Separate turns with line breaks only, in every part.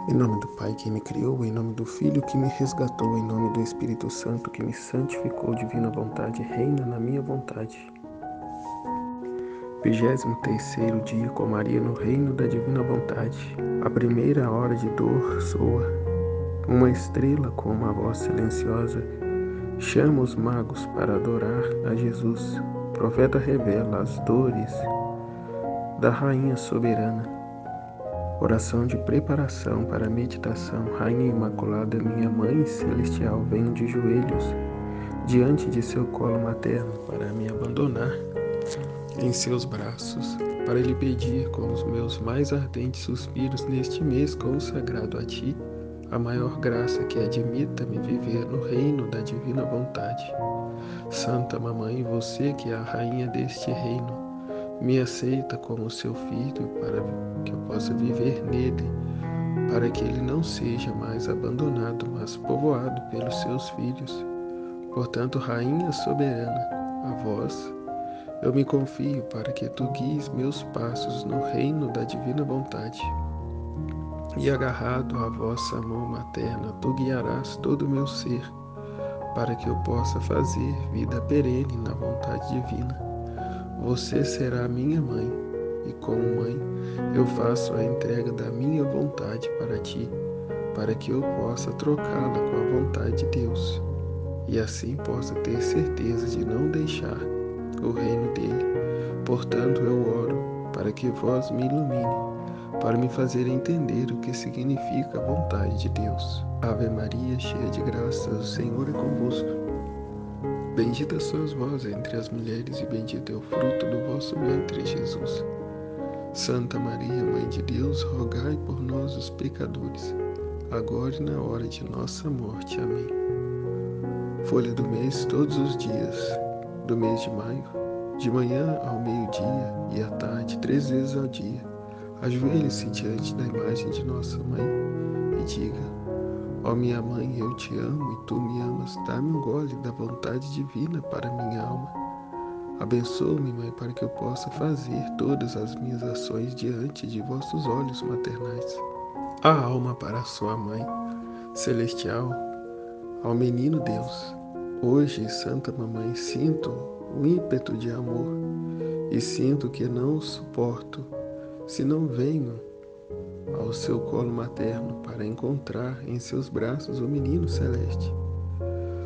Em nome do Pai que me criou, em nome do Filho que me resgatou, em nome do Espírito Santo que me santificou, divina vontade, reina na minha vontade. 23º dia com Maria no reino da divina vontade. A primeira hora de dor soa, uma estrela com uma voz silenciosa chama os magos para adorar a Jesus. O profeta revela as dores da Rainha soberana. Oração de preparação para a meditação. Rainha Imaculada, minha Mãe Celestial, venho de joelhos diante de seu colo materno para me abandonar em seus braços, para lhe pedir com os meus mais ardentes suspiros neste mês consagrado a ti, a maior graça que admita-me viver no reino da divina vontade. Santa Mamãe, você que é a rainha deste reino, me aceita como seu filho para que eu possa viver nele, para que ele não seja mais abandonado, mas povoado pelos seus filhos. Portanto, Rainha soberana, a vós eu me confio para que tu guies meus passos no reino da divina vontade. E agarrado à vossa mão materna, tu guiarás todo o meu ser, para que eu possa fazer vida perene na vontade divina. Você será minha mãe, e como mãe, eu faço a entrega da minha vontade para ti, para que eu possa trocá-la com a vontade de Deus, e assim possa ter certeza de não deixar o reino dele. Portanto, eu oro para que vós me ilumine, para me fazer entender o que significa a vontade de Deus. Ave Maria, cheia de graça, o Senhor é convosco. Bendita sois vós entre as mulheres, e bendito é o fruto do vosso ventre, Jesus. Santa Maria, Mãe de Deus, rogai por nós, os pecadores, agora e na hora de nossa morte. Amém. Folha do mês, todos os dias do mês de maio, de manhã ao meio-dia e à tarde, 3 vezes ao dia, ajoelhe-se diante da imagem de nossa Mãe e diga: ó minha Mãe, eu te amo e tu me amas, dá-me um gole da vontade divina para minha alma. Abençoa-me, Mãe, para que eu possa fazer todas as minhas ações diante de vossos olhos maternais. A alma para sua Mãe Celestial, ao Menino Deus. Hoje, Santa Mamãe, sinto o ímpeto de amor e sinto que não suporto se não venho ao seu colo materno para encontrar em seus braços o menino celeste.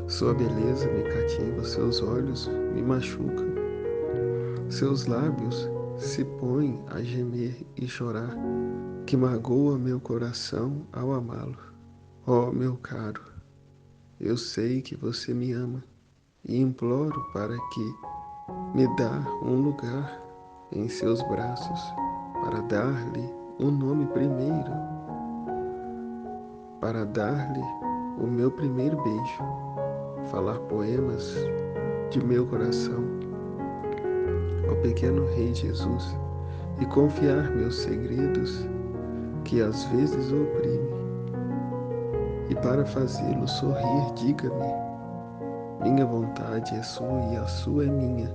Sua beleza me cativa, seus olhos me machucam, seus lábios se põem a gemer e chorar, que magoa meu coração ao amá-lo. Ó meu caro, eu sei que você me ama e imploro para que me dá um lugar em seus braços, para dar-lhe um nome primeiro, para dar-lhe o meu primeiro beijo, falar poemas de meu coração ao pequeno Rei Jesus e confiar meus segredos que às vezes o oprime. E para fazê-lo sorrir, diga-me: minha vontade é sua e a sua é minha,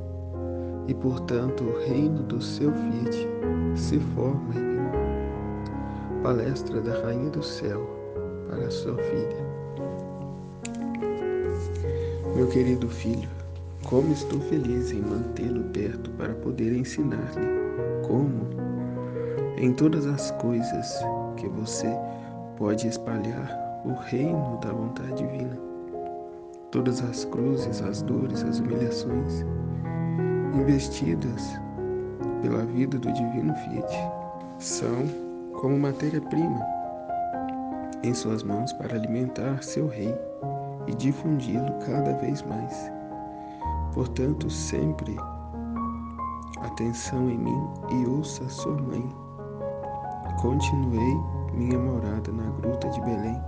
e portanto o reino do seu Fiat se forma em mim. Palestra da Rainha do Céu para sua filha. Meu querido filho, como estou feliz em mantê-lo perto para poder ensinar-lhe como, em todas as coisas que você pode espalhar o reino da vontade divina. Todas as cruzes, as dores, as humilhações investidas pela vida do Divino Fiat são como matéria-prima em suas mãos para alimentar seu rei e difundi-lo cada vez mais. Portanto, sempre atenção em mim e ouça sua mãe. Continuei minha morada na gruta de Belém,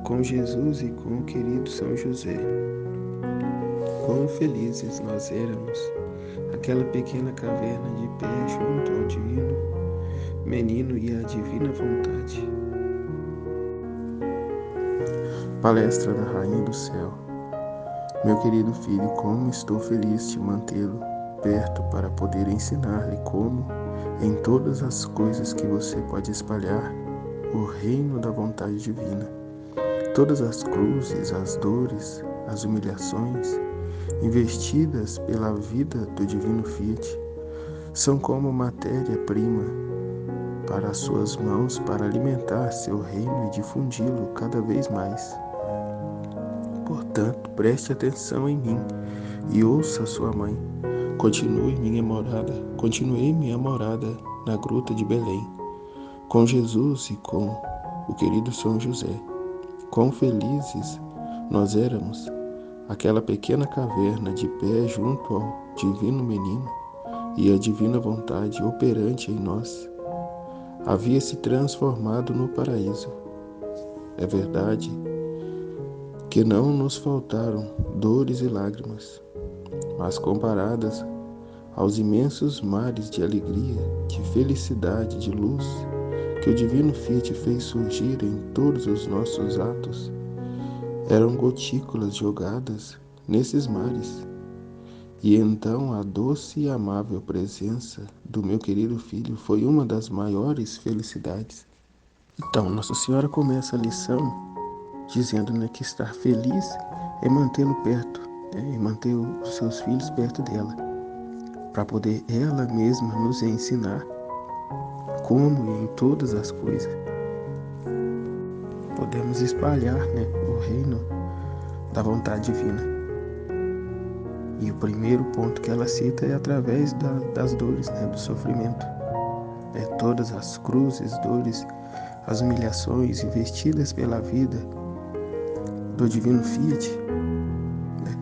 com Jesus e com o querido São José. Quão felizes nós éramos, aquela pequena caverna de pé junto ao divino menino e à divina vontade. Palestra da Rainha do Céu. Meu querido filho, como estou feliz de mantê-lo perto para poder ensinar-lhe como, em todas as coisas que você pode espalhar o reino da vontade divina. Todas as cruzes, as dores, as humilhações investidas pela vida do divino Fiat são como matéria-prima para as suas mãos para alimentar seu reino e difundi-lo cada vez mais. Portanto, preste atenção em mim e ouça sua mãe. Continuei minha morada na gruta de Belém, com Jesus e com o querido São José. Quão felizes nós éramos, aquela pequena caverna de pé junto ao divino menino e a divina vontade operante em nós havia se transformado no paraíso. É verdade que não nos faltaram dores e lágrimas, mas comparadas aos imensos mares de alegria, de felicidade, de luz que o divino Fiat fez surgir em todos os nossos atos, eram gotículas jogadas nesses mares. E então a doce e amável presença do meu querido filho foi uma das maiores felicidades. Então, Nossa Senhora começa a lição dizendo, que estar feliz é mantê-lo perto, e manter os seus filhos perto dela, para poder ela mesma nos ensinar como e em todas as coisas podemos espalhar, o reino da vontade divina. E o primeiro ponto que ela cita é através das dores, do sofrimento. Todas as cruzes, dores, as humilhações investidas pela vida do divino Fiat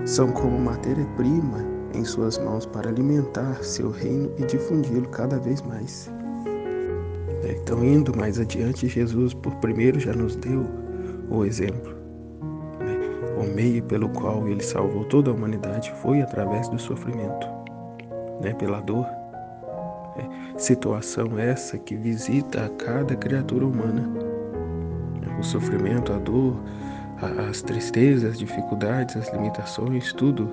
são como matéria-prima em suas mãos para alimentar seu reino e difundi-lo cada vez mais. Então, indo mais adiante, Jesus, por primeiro, já nos deu o exemplo. O meio pelo qual ele salvou toda a humanidade foi através do sofrimento, pela dor. Situação essa que visita a cada criatura humana. O sofrimento, a dor, as tristezas, as dificuldades, as limitações, tudo,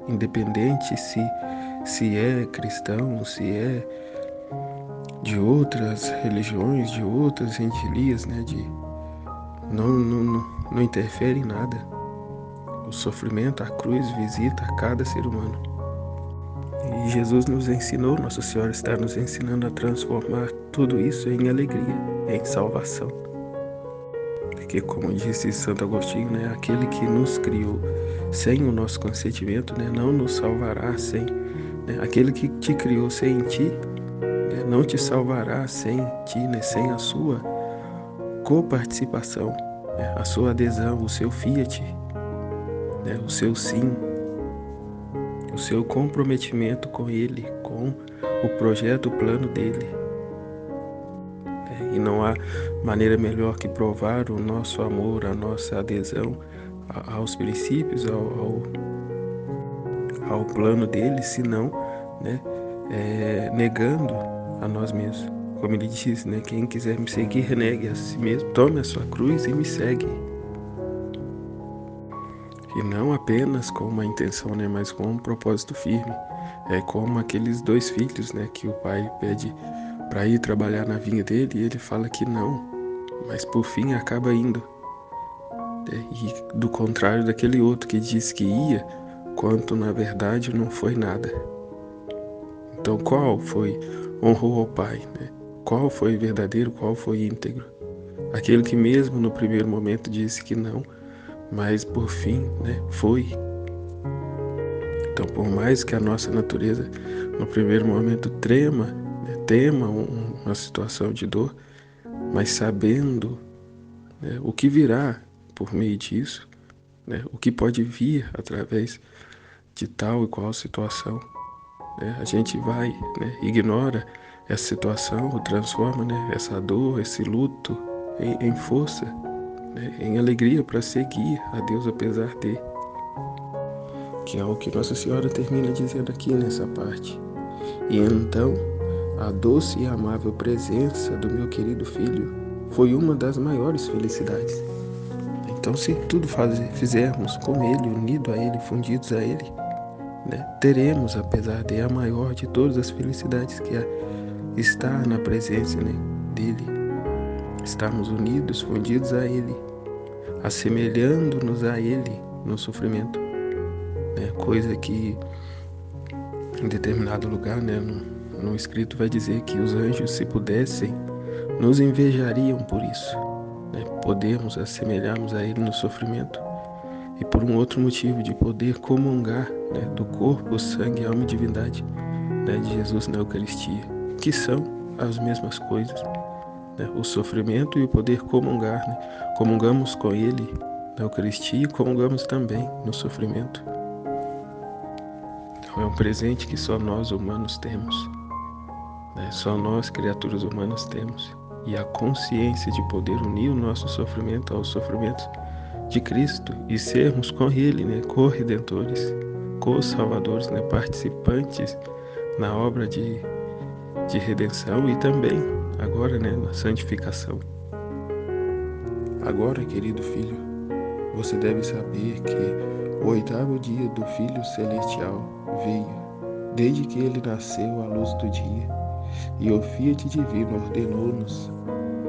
independente se é cristão, se é de outras religiões, de outras etnias, não interfere em nada. O sofrimento, a cruz visita a cada ser humano. E Jesus nos ensinou, Nossa Senhora está nos ensinando a transformar tudo isso em alegria, em salvação. Porque, como disse Santo Agostinho, aquele que nos criou sem o nosso consentimento, não nos salvará sem. Aquele que te criou sem ti, não te salvará sem ti, sem a sua coparticipação, a sua adesão, o seu fiat, o seu sim, o seu comprometimento com ele, com o projeto, o plano dele. E não há maneira melhor que provar o nosso amor, a nossa adesão aos princípios, ao plano dele, senão negando a nós mesmos. Como ele diz, quem quiser me seguir, renegue a si mesmo, tome a sua cruz e me segue. E não apenas com uma intenção, mas com um propósito firme. É como aqueles 2 filhos, que o pai pede para ir trabalhar na vinha dele e ele fala que não, mas por fim acaba indo. E do contrário daquele outro que disse que ia, quanto na verdade não foi nada. Então, qual honrou ao pai? Qual foi verdadeiro, qual foi íntegro? Aquele que mesmo no primeiro momento disse que não, mas por fim, foi. Então, por mais que a nossa natureza no primeiro momento tema uma situação de dor, mas sabendo o que virá por meio disso, o que pode vir através de tal e qual situação, a gente vai, ignora essa situação, ou transforma essa dor, esse luto em força, em alegria para seguir a Deus apesar de. Que é o que Nossa Senhora termina dizendo aqui nessa parte. E então, a doce e amável presença do meu querido filho foi uma das maiores felicidades. Então, se tudo fizermos com ele, unido a ele, fundidos a ele, teremos, apesar de a maior de todas as felicidades, que está na presença dele. estarmos unidos, fundidos a Ele, assemelhando-nos a Ele no sofrimento, né? Coisa que em determinado lugar, né, no escrito vai dizer que os anjos, se pudessem, nos invejariam por isso, né? Podermos assemelharmos a Ele no sofrimento e por um outro motivo, de poder comungar, né, do corpo, sangue, alma e divindade, né, de Jesus na Eucaristia, que são as mesmas coisas, né? O sofrimento e o poder comungar, né? Comungamos com Ele na Eucaristia e comungamos também no sofrimento. Então é um presente que só nós humanos temos, né? Só nós, criaturas humanas, temos. E a consciência de poder unir o nosso sofrimento aos sofrimentos de Cristo e sermos com Ele, né, co-redentores, co-salvadores, né, participantes na obra de redenção e também agora, né, na santificação. Agora, querido filho, você deve saber que o 8º dia do Filho Celestial veio, desde que ele nasceu à luz do dia, e o Fiat Divino ordenou-nos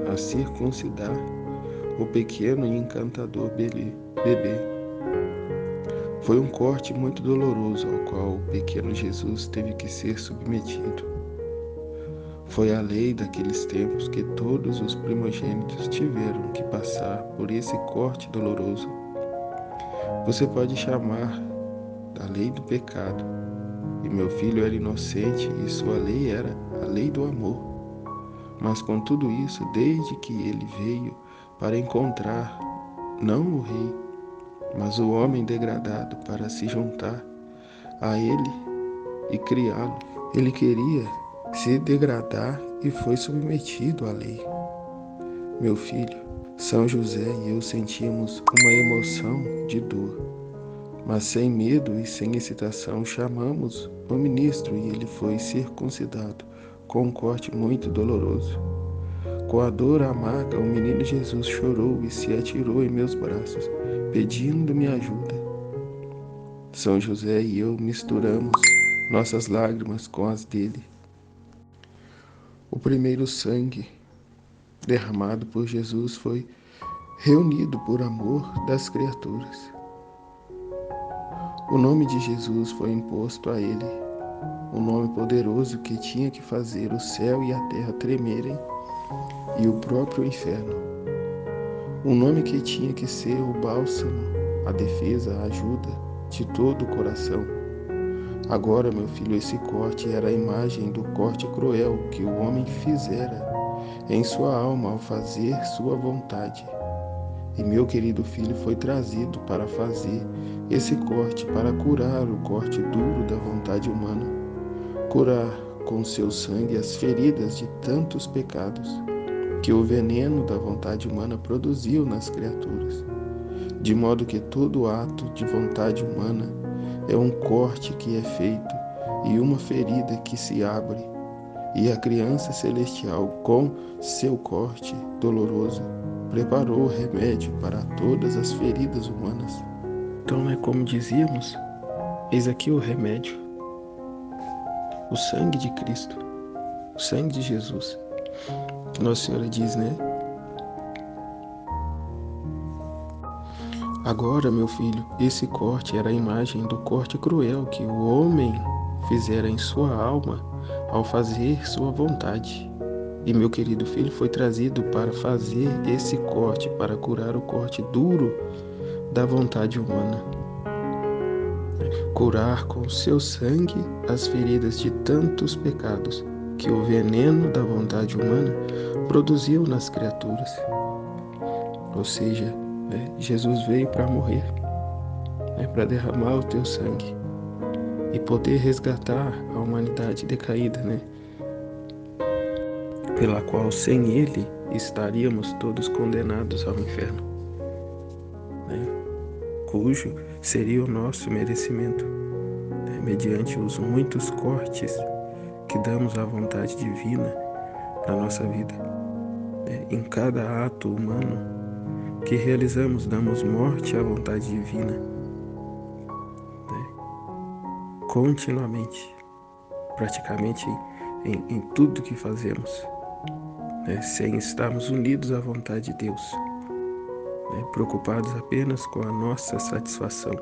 a circuncidar o pequeno e encantador bebê. Foi um corte muito doloroso ao qual o pequeno Jesus teve que ser submetido. Foi a lei daqueles tempos que todos os primogênitos tiveram que passar por esse corte doloroso. Você pode chamar da lei do pecado, e meu filho era inocente e sua lei era a lei do amor. Mas com tudo isso, desde que ele veio para encontrar não o rei, mas o homem degradado para se juntar a ele e criá-lo, ele queria se degradar e foi submetido à lei. Meu filho, São José e eu sentimos uma emoção de dor, mas sem medo e sem excitação chamamos o ministro e ele foi circuncidado com um corte muito doloroso. Com a dor amarga, o menino Jesus chorou e se atirou em meus braços, pedindo-me ajuda. São José e eu misturamos nossas lágrimas com as dele. O primeiro sangue derramado por Jesus foi reunido por amor das criaturas. O nome de Jesus foi imposto a ele, um nome poderoso que tinha que fazer o céu e a terra tremerem e o próprio inferno. Um nome que tinha que ser o bálsamo, a defesa, a ajuda de todo o coração. Agora, meu filho, esse corte era a imagem do corte cruel que o homem fizera em sua alma ao fazer sua vontade. E meu querido filho foi trazido para fazer esse corte, para curar o corte duro da vontade humana, curar com seu sangue as feridas de tantos pecados que o veneno da vontade humana produziu nas criaturas, de modo que todo ato de vontade humana é um corte que é feito e uma ferida que se abre, e a criança celestial, com seu corte doloroso, preparou o remédio para todas as feridas humanas. Então, como dizíamos, eis aqui o remédio, o sangue de Cristo, o sangue de Jesus. Nossa Senhora diz, né? Agora, meu filho, esse corte era a imagem do corte cruel que o homem fizera em sua alma ao fazer sua vontade. E meu querido filho foi trazido para fazer esse corte, para curar o corte duro da vontade humana. Curar com seu sangue as feridas de tantos pecados que o veneno da vontade humana produziu nas criaturas. Ou seja, Jesus veio para morrer, para derramar o teu sangue e poder resgatar a humanidade decaída, pela qual sem ele estaríamos todos condenados ao inferno, cujo seria o nosso merecimento, mediante os muitos cortes que damos à vontade divina na nossa vida. Em cada ato humano que realizamos, damos morte à vontade divina, continuamente, praticamente em tudo que fazemos. né, sem estarmos unidos à vontade de Deus, né, preocupados apenas com a nossa satisfação,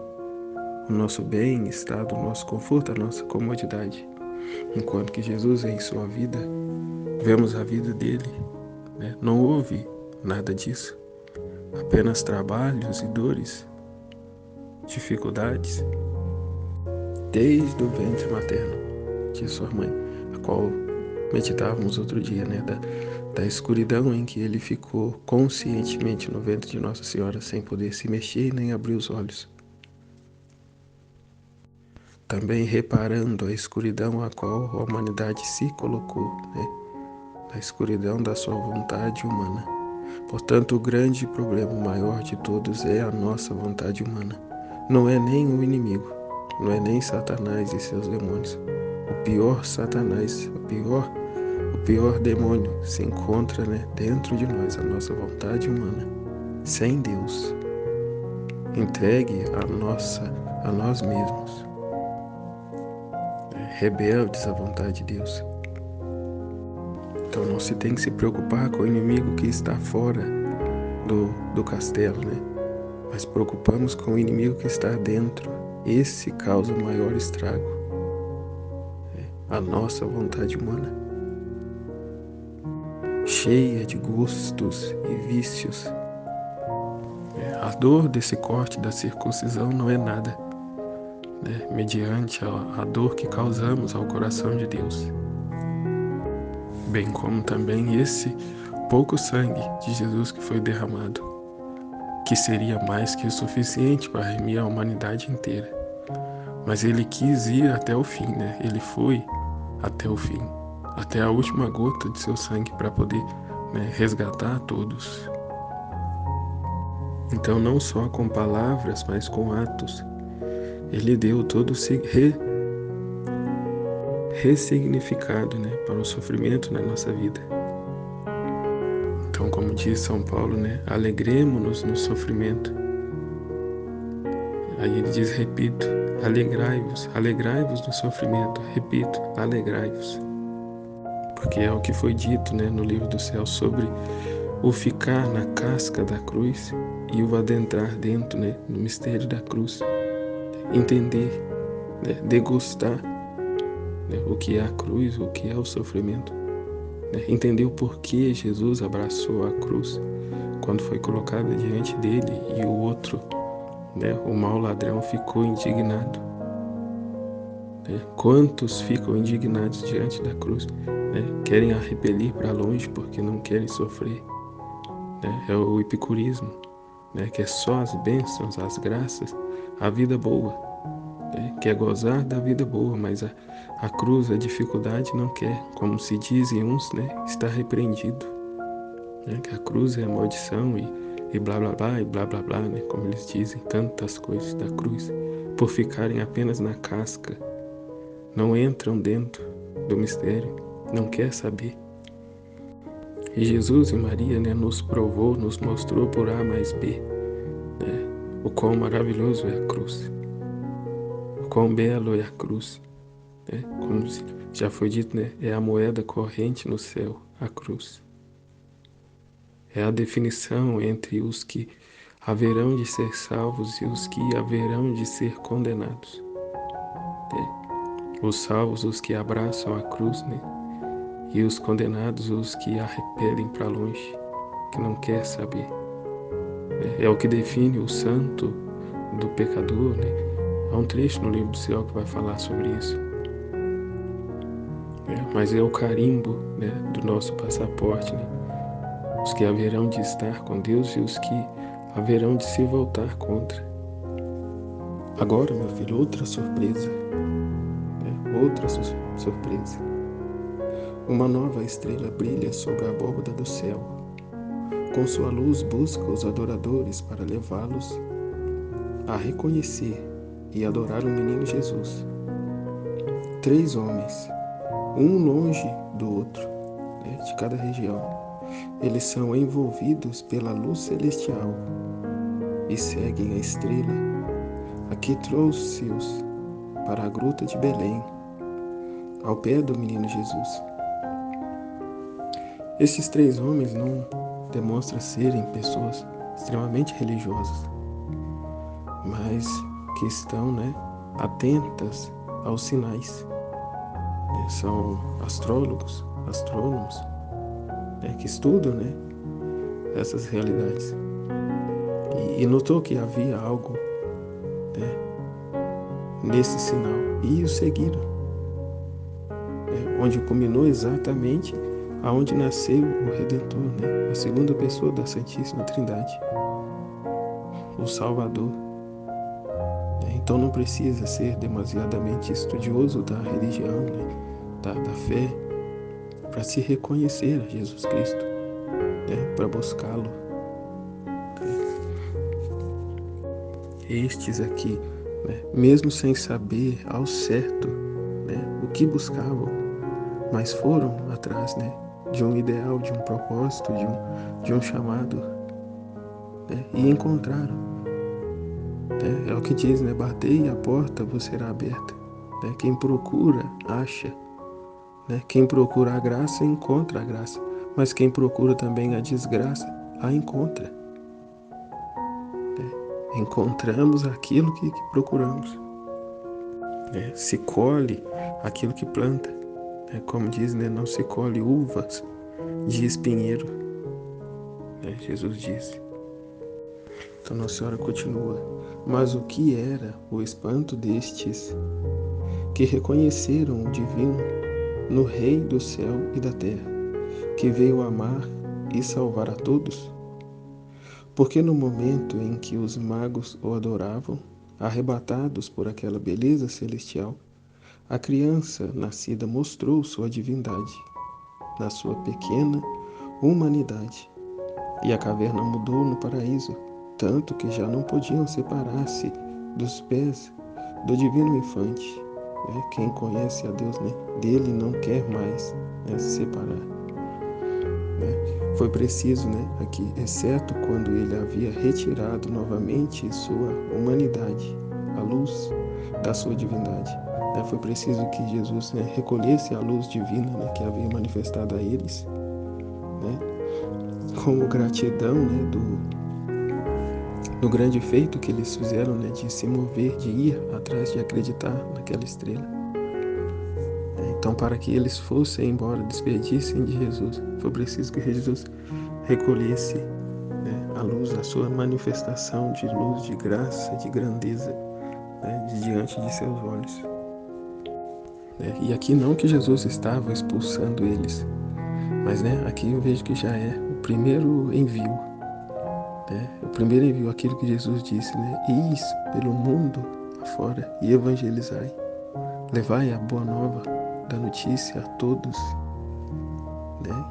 o nosso bem-estar, o nosso conforto, a nossa comodidade. Enquanto que Jesus, em sua vida, vemos a vida dele, né, não houve nada disso, apenas trabalhos e dores, dificuldades, desde o ventre materno de sua mãe, a qual meditávamos outro dia, né, da escuridão em que ele ficou conscientemente no ventre de Nossa Senhora, sem poder se mexer nem abrir os olhos. Também reparando a escuridão a qual a humanidade se colocou, né, a escuridão da sua vontade humana. Portanto, o grande problema maior de todos é a nossa vontade humana. Não é nem o inimigo, não é nem Satanás e seus demônios. O pior Satanás, o pior demônio se encontra, né, dentro de nós, a nossa vontade humana, sem Deus, entregue a nós mesmos, rebeldes à vontade de Deus. Então não se tem que se preocupar com o inimigo que está fora do castelo, né? Mas preocupamos com o inimigo que está dentro. Esse causa o maior estrago, a nossa vontade humana, cheia de gostos e vícios. A dor desse corte da circuncisão não é nada, né, mediante a dor que causamos ao coração de Deus. Bem como também esse pouco sangue de Jesus que foi derramado, que seria mais que o suficiente para remir a humanidade inteira. Mas ele quis ir até o fim, né? Ele foi até o fim, até a última gota de seu sangue para poder, né, resgatar todos. Então, não só com palavras, mas com atos, ele deu todo o ressignificado, né, para o sofrimento na nossa vida. Então, como diz São Paulo, né, alegremo-nos no sofrimento. Aí ele diz, repito, alegrai-vos no sofrimento. Repito, alegrai-vos. Porque é o que foi dito, né, no livro do céu sobre o ficar na casca da cruz e o adentrar dentro, né, no mistério da cruz. Entender, né, degustar, né, o que é a cruz, o que é o sofrimento. Né, entender o porquê Jesus abraçou a cruz quando foi colocada diante dele e o outro, né, o mau ladrão, ficou indignado. Né? Quantos ficam indignados diante da cruz? Né? Querem a repelir para longe porque não querem sofrer. Né? É o epicurismo, né? Que é só as bênçãos, as graças, a vida boa. Né? Quer gozar da vida boa, mas a cruz, a dificuldade não quer. Como se dizem uns, né? Está repreendido. Né? Que a cruz é a maldição e blá blá blá e blá blá blá, né? Como eles dizem, tantas coisas da cruz, por ficarem apenas na casca. Não entram dentro do mistério, não quer saber. E Jesus e Maria, né, nos provou, nos mostrou por A mais B, né, o quão maravilhoso é a cruz, o quão belo é a cruz, né, como já foi dito, né, é a moeda corrente no céu, a cruz. É a definição entre os que haverão de ser salvos e os que haverão de ser condenados. Os salvos, os que abraçam a cruz, né? E os condenados, os que a repelem para longe, que não quer saber. É o que define o santo do pecador, né? Há um trecho no livro do céu que vai falar sobre isso. Mas é o carimbo, né, do nosso passaporte, né? Os que haverão de estar com Deus e os que haverão de se voltar contra. Agora, meu filho, outra surpresa. Outra surpresa. Uma nova estrela brilha sobre a abóbada do céu. Com sua luz busca os adoradores para levá-los a reconhecer e adorar o menino Jesus. 3 homens, um longe do outro, né, de cada região. Eles são envolvidos pela luz celestial e seguem a estrela, a que trouxe-os para a gruta de Belém, ao pé do menino Jesus. Estes 3 homens não demonstram serem pessoas extremamente religiosas, mas que estão, atentas aos sinais. São astrólogos, astrônomos, que estudam, essas realidades. E notou que havia algo, nesse sinal e o seguiram, onde culminou exatamente aonde nasceu o Redentor, a segunda pessoa da Santíssima Trindade, o Salvador. Então não precisa ser demasiadamente estudioso da religião, da fé, para se reconhecer a Jesus Cristo, para buscá-lo. Estes aqui, mesmo sem saber ao certo o que buscavam, mas foram atrás de um ideal, de um propósito, de um chamado, e encontraram. É o que diz, batei e a porta vos será aberta. Quem procura, acha. Quem procura a graça, encontra a graça. Mas quem procura também a desgraça, a encontra. Encontramos aquilo que procuramos. Se colhe aquilo que planta. Como diz, não se colhe uvas de espinheiro. Jesus disse. Então Nossa Senhora continua. Mas o que era o espanto destes que reconheceram o divino no Rei do céu e da terra, que veio amar e salvar a todos? Porque no momento em que os magos o adoravam, arrebatados por aquela beleza celestial, a criança nascida mostrou sua divindade na sua pequena humanidade, e a caverna mudou no paraíso, tanto que já não podiam separar-se dos pés do divino infante. Quem conhece a Deus, dele não quer mais se separar. Foi preciso, aqui, exceto quando ele havia retirado novamente sua humanidade, a luz da sua divindade. Foi preciso que Jesus recolhesse a luz divina que havia manifestado a eles, como gratidão do grande feito que eles fizeram, de se mover, de ir atrás, de acreditar naquela estrela. Então, para que eles fossem embora, despedissem de Jesus, foi preciso que Jesus recolhesse a luz, a sua manifestação de luz, de graça, de grandeza, diante de seus olhos. E aqui não que Jesus estava expulsando eles, mas aqui eu vejo que já é o primeiro envio. O primeiro envio, aquilo que Jesus disse, Ide pelo mundo afora e evangelizai. Levai a boa nova da notícia a todos.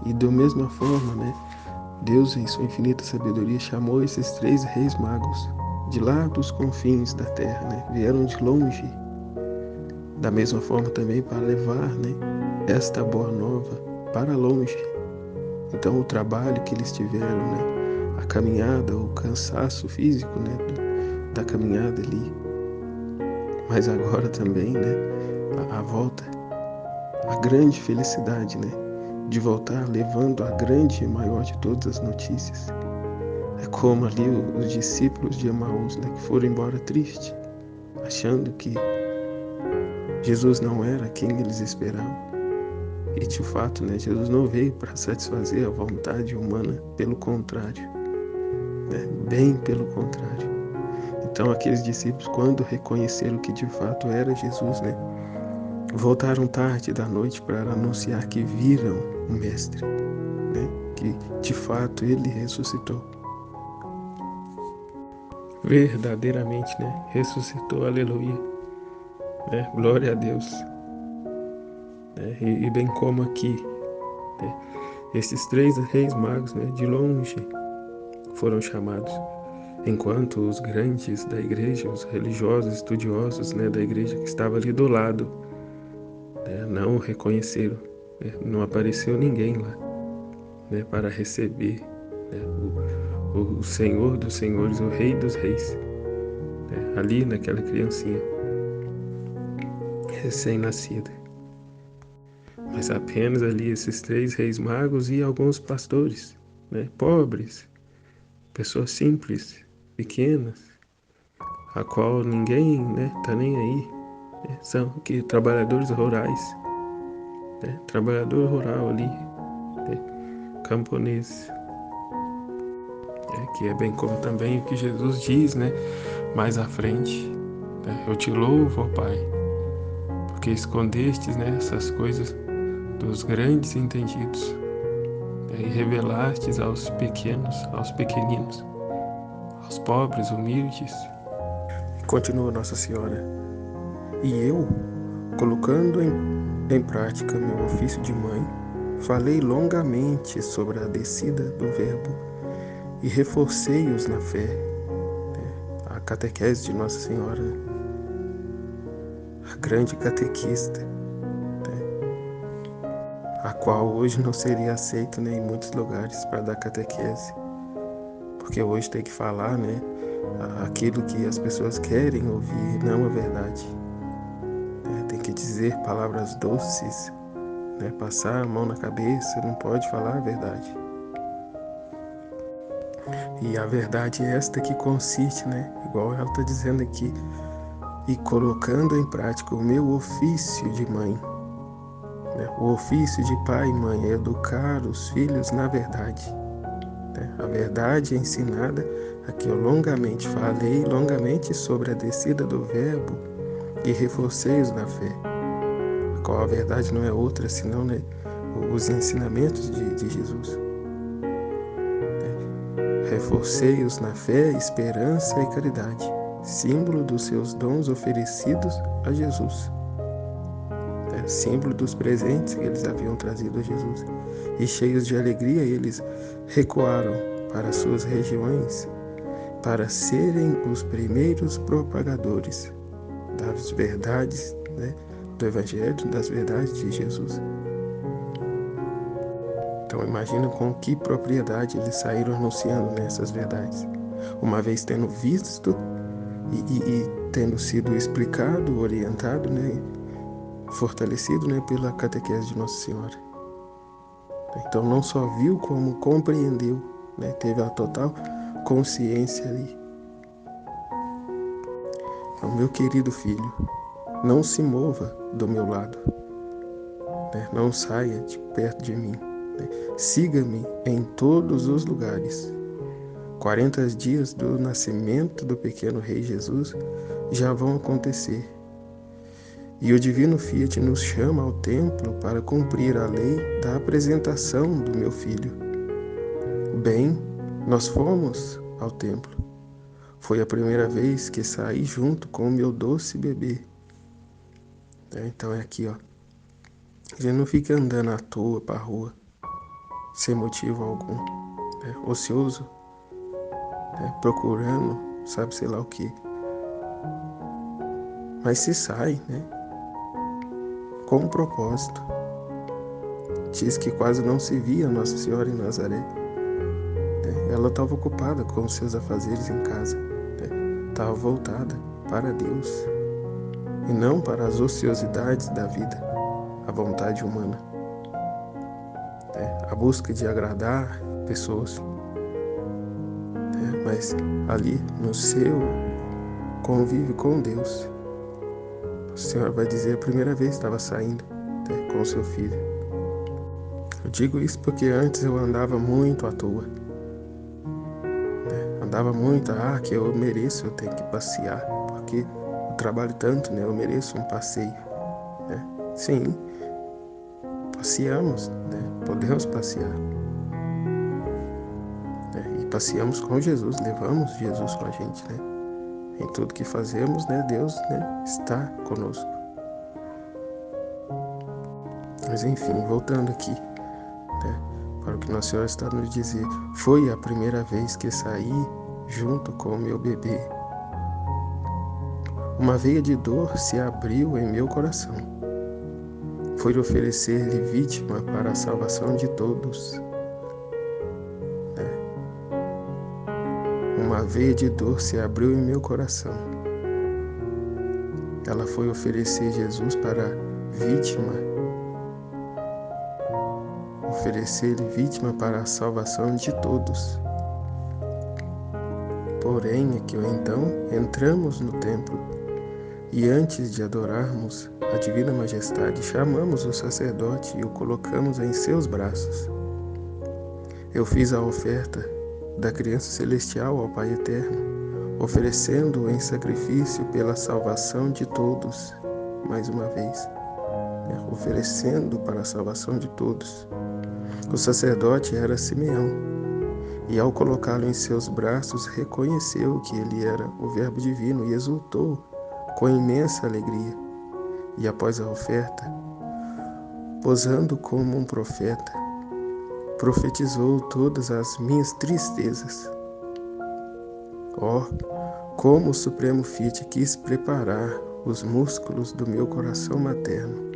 E da mesma forma, Deus em sua infinita sabedoria chamou esses 3 reis magos de lá dos confins da terra, vieram de longe. Da mesma forma também para levar, esta boa nova para longe. Então o trabalho que eles tiveram, a caminhada, o cansaço físico, da caminhada ali. Mas agora também, a volta, a grande felicidade, de voltar levando a grande e maior de todas as notícias. É como ali os discípulos de Emaús, que foram embora tristes, achando que Jesus não era quem eles esperavam. E de fato, Jesus não veio para satisfazer a vontade humana, pelo contrário, bem pelo contrário. Então aqueles discípulos, quando reconheceram que de fato era Jesus, voltaram tarde da noite para anunciar que viram o Mestre, que de fato ele ressuscitou. Verdadeiramente, ressuscitou, aleluia, glória a Deus. E bem como aqui, esses 3 reis magos, de longe foram chamados, enquanto os grandes da igreja, os religiosos, estudiosos, da igreja que estava ali do lado, não o reconheceram, não apareceu ninguém lá, para receber o Senhor dos Senhores, o Rei dos Reis, ali naquela criancinha recém-nascida. mas apenas ali esses 3 reis magos e alguns pastores, né, pobres, pessoas simples, pequenas, a qual ninguém, né, tá nem aí, né, são que trabalhadores rurais, né, trabalhador rural ali, né, camponês, que é bem como também o que Jesus diz, né, mais à frente, né, eu te louvo, ó Pai, porque escondestes, né, essas coisas dos grandes entendidos, né, e revelastes aos pequenos, aos pequeninos, aos pobres, humildes. Continua Nossa Senhora. E eu, colocando em prática meu ofício de mãe, falei longamente sobre a descida do Verbo e reforcei-os na fé, né? A catequese de Nossa Senhora, a grande catequista, né? A qual hoje não seria aceita, né, em muitos lugares para dar catequese, porque hoje tem que falar, né, aquilo que as pessoas querem ouvir, não a verdade. Tem que dizer palavras doces, né, passar a mão na cabeça, não pode falar a verdade. E a verdade é esta que consiste, né, igual ela está dizendo aqui, e colocando em prática o meu ofício de mãe. Né, o ofício de pai e mãe é educar os filhos na verdade. Né, a verdade é ensinada, aqui eu longamente falei, longamente sobre a descida do Verbo e reforcei-os na fé. A qual a verdade não é outra senão, né, os ensinamentos de Jesus. Reforcei-os na fé, esperança e caridade, símbolo dos seus dons oferecidos a Jesus, símbolo dos presentes que eles haviam trazido a Jesus. E cheios de alegria, eles recuaram para suas regiões para serem os primeiros propagadores das verdades, né, do Evangelho, das verdades de Jesus. Então imagina com que propriedade eles saíram anunciando nessas verdades. Uma vez tendo visto e tendo sido explicado, orientado, né, fortalecido, né, pela catequese de Nossa Senhora. Então não só viu como compreendeu, né, teve a total consciência ali. Então, meu querido filho, não se mova do meu lado, né, não saia de perto de mim. Siga-me em todos os lugares. 40 dias do nascimento do pequeno rei Jesus já vão acontecer. E o Divino Fiat nos chama ao templo para cumprir a lei da apresentação do meu filho. Bem, nós fomos ao templo. Foi a primeira vez que saí junto com o meu doce bebê. Então é aqui, ó. A gente não fica andando à toa para a rua, sem motivo algum, né? Ocioso, né? Procurando, sabe, sei lá o que. Mas se sai, né, com um propósito. Diz que quase não se via Nossa Senhora em Nazaré, né? Ela estava ocupada com os seus afazeres em casa, né? Estava voltada para Deus e não para as ociosidades da vida, a vontade humana, né? A busca de agradar pessoas, né? Mas ali no seu convívio com Deus, a Senhora vai dizer a primeira vez que estava saindo, né, com o seu filho. Eu digo isso porque antes eu andava muito à toa, né? Andava muito, que eu mereço, eu tenho que passear, porque eu trabalho tanto, né? Eu mereço um passeio, né? Sim, passeamos, né? Podemos passear, né? E passeamos com Jesus, levamos Jesus com a gente, né? Em tudo que fazemos, né? Deus, né, está conosco. Mas enfim, voltando aqui, né, para o que Nossa Senhora está nos dizer. Foi a primeira vez que saí junto com meu bebê. Uma veia de dor se abriu em meu coração. Foi oferecer-lhe vítima para a salvação de todos. Uma veia de dor se abriu em meu coração. Ela foi oferecer Jesus para vítima oferecer-lhe vítima para a salvação de todos. Porém, aqui então, entramos no templo e antes de adorarmos a Divina Majestade, chamamos o sacerdote e o colocamos em seus braços. Eu fiz a oferta da criança celestial ao Pai Eterno, oferecendo-o em sacrifício pela salvação de todos, mais uma vez, oferecendo para a salvação de todos. O sacerdote era Simeão, e ao colocá-lo em seus braços, reconheceu que ele era o Verbo Divino e exultou com imensa alegria. E após a oferta, posando como um profeta, profetizou todas as minhas tristezas. Como o Supremo Fiat quis preparar os músculos do meu coração materno,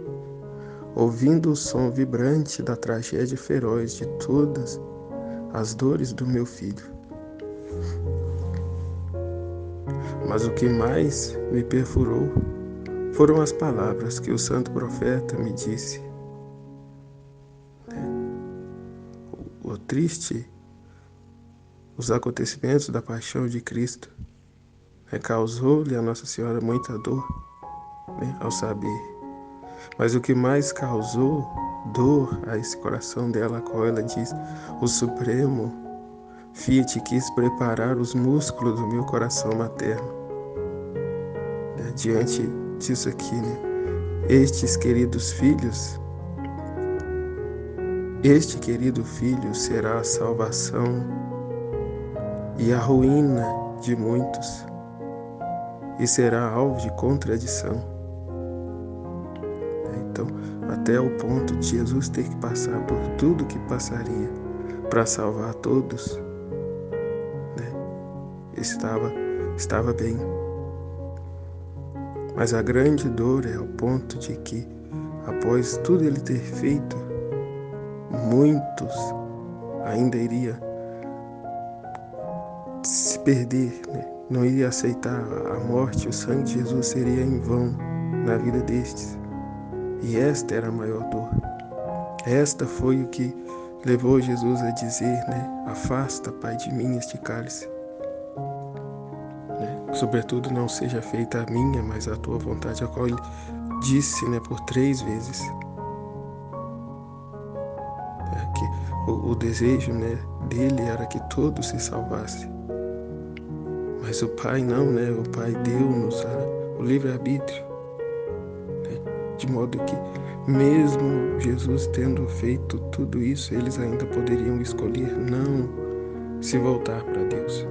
ouvindo o som vibrante da tragédia feroz de todas as dores do meu filho. Mas o que mais me perfurou foram as palavras que o santo profeta me disse. Os acontecimentos da paixão de Cristo causou-lhe a Nossa Senhora muita dor, ao saber. Mas o que mais causou dor a esse coração dela, a qual ela diz, o Supremo Fiat quis preparar os músculos do meu coração materno. Diante disso aqui, estes queridos filhos, este querido filho será a salvação e a ruína de muitos, e será alvo de contradição. Então, até o ponto de Jesus ter que passar por tudo que passaria para salvar todos, estava bem. Mas a grande dor é o ponto de que, após tudo ele ter feito, muitos ainda iria se perder, não iria aceitar a morte, o sangue de Jesus seria em vão na vida destes. E esta era a maior dor. Esta foi o que levou Jesus a dizer, afasta, Pai, de mim este cálice. Sobretudo não seja feita a minha, mas a tua vontade, a qual ele disse por 3 vezes. Que o desejo dele era que todos se salvassem. Mas o Pai não, o Pai deu-nos o livre-arbítrio. De modo que, mesmo Jesus tendo feito tudo isso, eles ainda poderiam escolher não se voltar para Deus.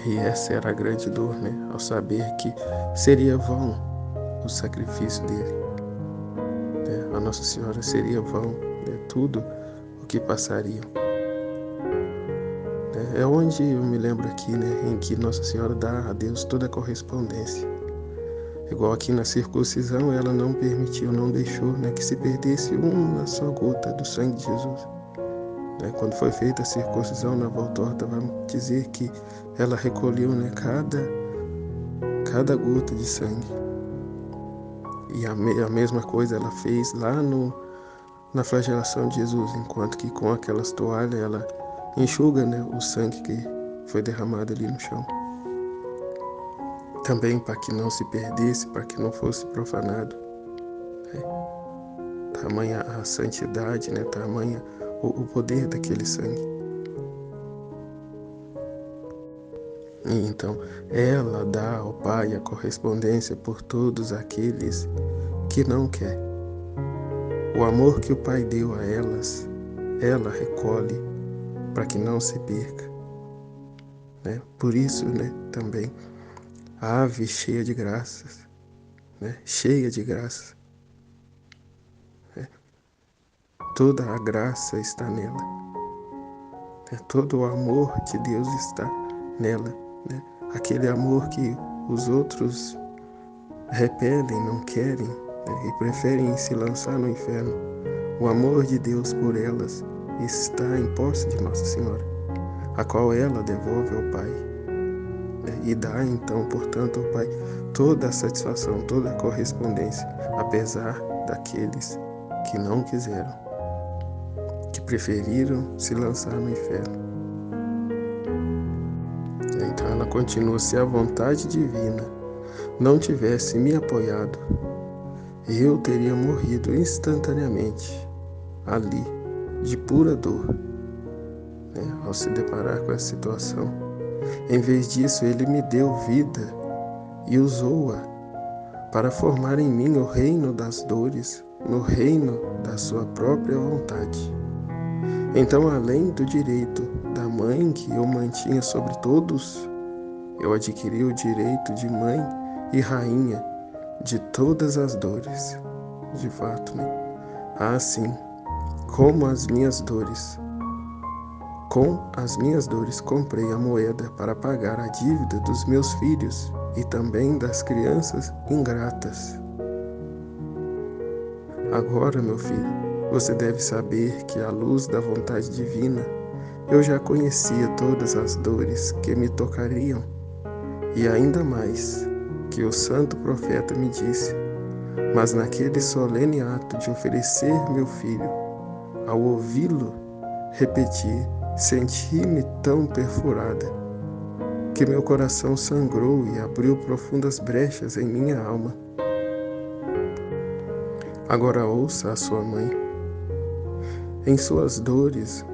E essa era a grande dor, ao saber que seria vão o sacrifício dele. A Nossa Senhora seria vão, tudo o que passariam. É onde eu me lembro aqui, em que Nossa Senhora dá a Deus toda a correspondência. Igual aqui na circuncisão, ela não permitiu, não deixou que se perdesse uma só gota do sangue de Jesus. Quando foi feita a circuncisão na voltorta, vamos dizer que ela recolheu cada gota de sangue. E a mesma coisa ela fez lá na flagelação de Jesus, enquanto que com aquelas toalhas ela enxuga o sangue que foi derramado ali no chão. Também para que não se perdesse, para que não fosse profanado. Tamanha a santidade, tamanha o poder daquele sangue. E então, ela dá ao Pai a correspondência por todos aqueles que não quer. O amor que o Pai deu a elas, ela recolhe para que não se perca. Por isso, também, a ave cheia de graças, cheia de graças. Toda a graça está nela. Todo o amor de Deus está nela. Aquele amor que os outros repelem, não querem, e preferem se lançar no inferno. O amor de Deus por elas está em posse de Nossa Senhora, a qual ela devolve ao Pai. E dá então, portanto, ao Pai toda a satisfação, toda a correspondência, apesar daqueles que não quiseram, que preferiram se lançar no inferno. Então ela continua: se a vontade divina não tivesse me apoiado, eu teria morrido instantaneamente, ali, de pura dor, ao se deparar com essa situação. Em vez disso, ele me deu vida e usou-a para formar em mim o reino das dores, no reino da sua própria vontade. Então, além do direito da mãe que eu mantinha sobre todos, eu adquiri o direito de mãe e rainha de todas as dores. De fato, assim, como as minhas dores, com as minhas dores comprei a moeda para pagar a dívida dos meus filhos e também das crianças ingratas. Agora, meu filho, você deve saber que, à luz da vontade divina, eu já conhecia todas as dores que me tocariam, e ainda mais que o santo profeta me disse, mas naquele solene ato de oferecer meu filho, ao ouvi-lo repetir, senti-me tão perfurada que meu coração sangrou e abriu profundas brechas em minha alma. Agora ouça a sua mãe. Em suas dores,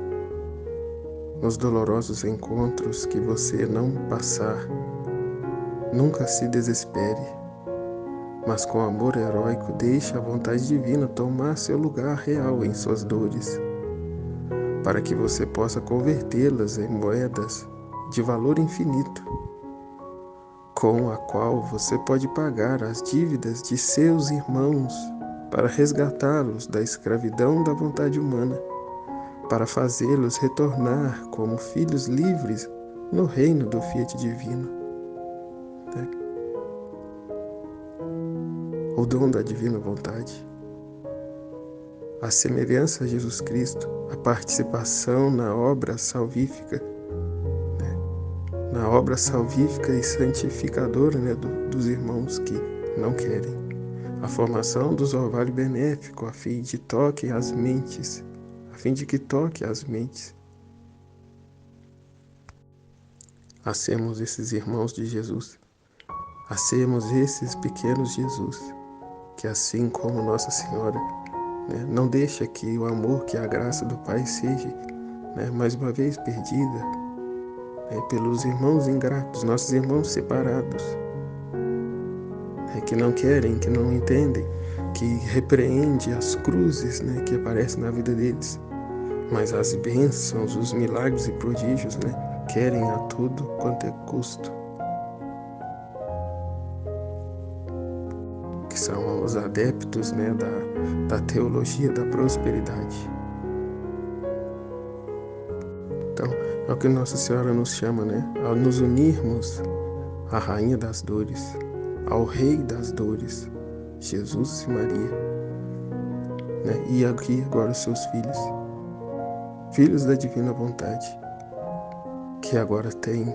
nos dolorosos encontros que você não passar, nunca se desespere, mas com amor heróico deixe a vontade divina tomar seu lugar real em suas dores, para que você possa convertê-las em moedas de valor infinito, com a qual você pode pagar as dívidas de seus irmãos, para resgatá-los da escravidão da vontade humana, para fazê-los retornar como filhos livres no reino do Fiat Divino. O dom da divina vontade, a semelhança a Jesus Cristo, a participação na obra salvífica, na obra salvífica e santificadora dos irmãos que não querem, a formação dos orvalho benéfico a fim de que toque as mentes, a sermos esses irmãos de Jesus, a sermos esses pequenos Jesus, que assim como Nossa Senhora, não deixa que o amor, que a graça do Pai seja, mais uma vez perdida, pelos irmãos ingratos, nossos irmãos separados, que não querem, que não entendem, que repreende as cruzes que aparecem na vida deles, mas as bênçãos, os milagres e prodígios querem a tudo quanto é custo, que são os adeptos da teologia da prosperidade. Então, é o que Nossa Senhora nos chama, ao nos unirmos à Rainha das Dores, ao Rei das Dores, Jesus e Maria, e aqui agora os seus filhos, filhos da divina vontade, que agora têm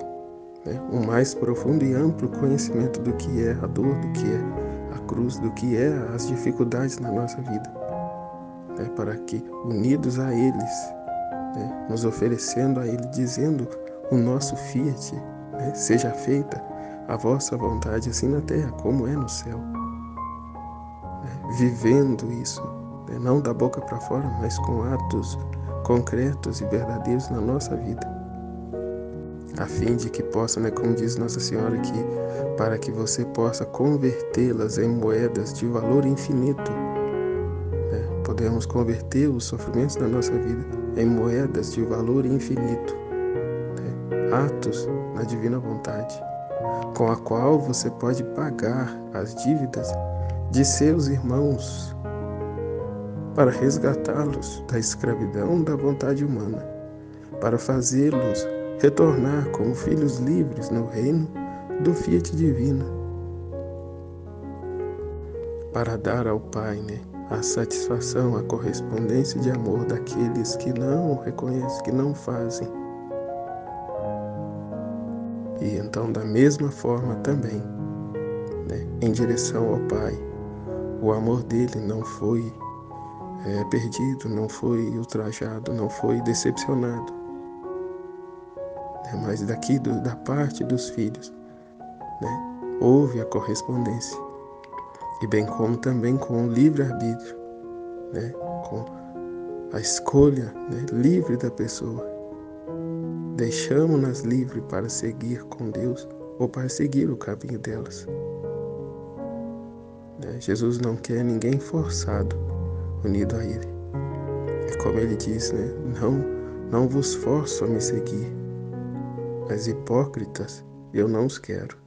um mais profundo e amplo conhecimento do que é a dor, do que é a cruz, do que é as dificuldades na nossa vida, para que, unidos a eles, nos oferecendo a Ele, dizendo o nosso fiat, seja feita a vossa vontade, assim na terra como é no céu, vivendo isso, não da boca para fora, mas com atos concretos e verdadeiros na nossa vida, a fim de que possa, como diz Nossa Senhora aqui, para que você possa convertê-las em moedas de valor infinito. Podemos converter os sofrimentos da nossa vida em moedas de valor infinito, atos na divina vontade, com a qual você pode pagar as dívidas de seus irmãos, para resgatá-los da escravidão da vontade humana, para fazê-los retornar como filhos livres no reino do Fiat Divino, para dar ao Pai, a satisfação, a correspondência de amor daqueles que não reconhecem, que não fazem. E então, da mesma forma também, em direção ao Pai, o amor dele não foi perdido, não foi ultrajado, não foi decepcionado. Mas daqui da parte dos filhos, houve a correspondência. E bem como também com o livre-arbítrio, com a escolha livre da pessoa. Deixamos-nas livres para seguir com Deus ou para seguir o caminho delas. Jesus não quer ninguém forçado, unido a Ele. E como Ele diz, não vos forço a me seguir, mas hipócritas eu não os quero.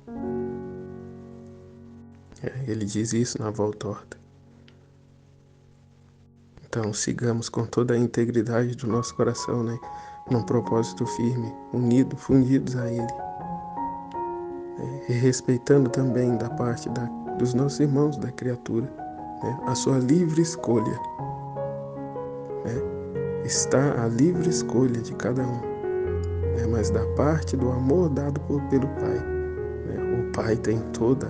Ele diz isso na voz torta. Então sigamos com toda a integridade do nosso coração, num propósito firme, fundidos a Ele. E respeitando também da parte dos nossos irmãos da criatura, a sua livre escolha. Está a livre escolha de cada um, mas da parte do amor dado pelo Pai. O Pai tem toda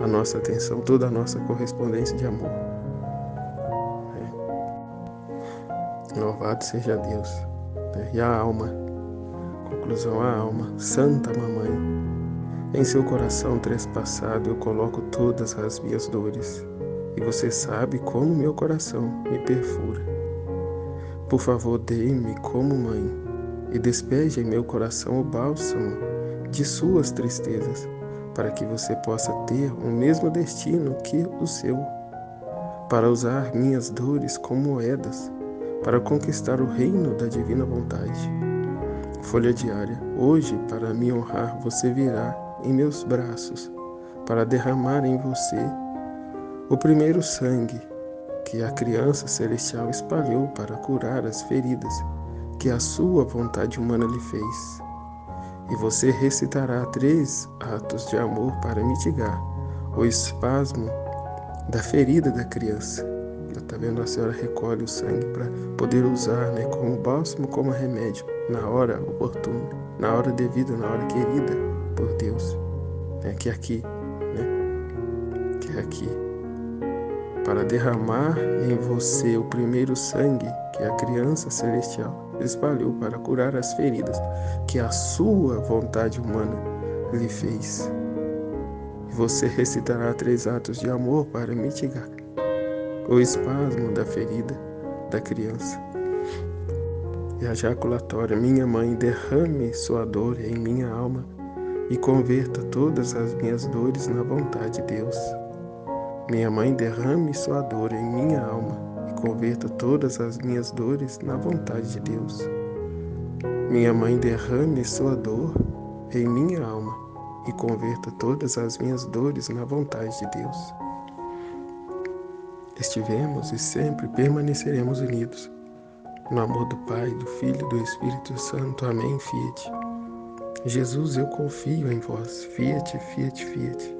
a nossa atenção, toda a nossa correspondência de amor. Louvado seja Deus. E a alma, conclusão, a alma, Santa Mamãe, em seu coração trespassado eu coloco todas as minhas dores, e você sabe como meu coração me perfura. Por favor, dê-me como mãe, e despeje em meu coração o bálsamo de suas tristezas, para que você possa ter o mesmo destino que o seu, para usar minhas dores como moedas, para conquistar o reino da divina vontade. Folha diária. Hoje, para me honrar, você virá em meus braços, para derramar em você o primeiro sangue que a criança celestial espalhou para curar as feridas que a sua vontade humana lhe fez. E você recitará 3 atos de amor para mitigar o espasmo da ferida da criança. Está vendo? A senhora recolhe o sangue para poder usar como bálsamo, como remédio, na hora oportuna, na hora devida, na hora querida por Deus. Que é aqui, que é aqui. Para derramar em você o primeiro sangue que a criança celestial espalhou para curar as feridas que a sua vontade humana lhe fez. E você recitará 3 atos de amor para mitigar o espasmo da ferida da criança. E a jaculatória, minha mãe, derrame sua dor em minha alma e converta todas as minhas dores na vontade de Deus. Minha mãe, derrame sua dor em minha alma e converta todas as minhas dores na vontade de Deus. Minha mãe, derrame sua dor em minha alma e converta todas as minhas dores na vontade de Deus. Estivemos e sempre permaneceremos unidos no amor do Pai, do Filho e do Espírito Santo. Amém. Fiat. Jesus, eu confio em vós. Fiat, fiat, fiat.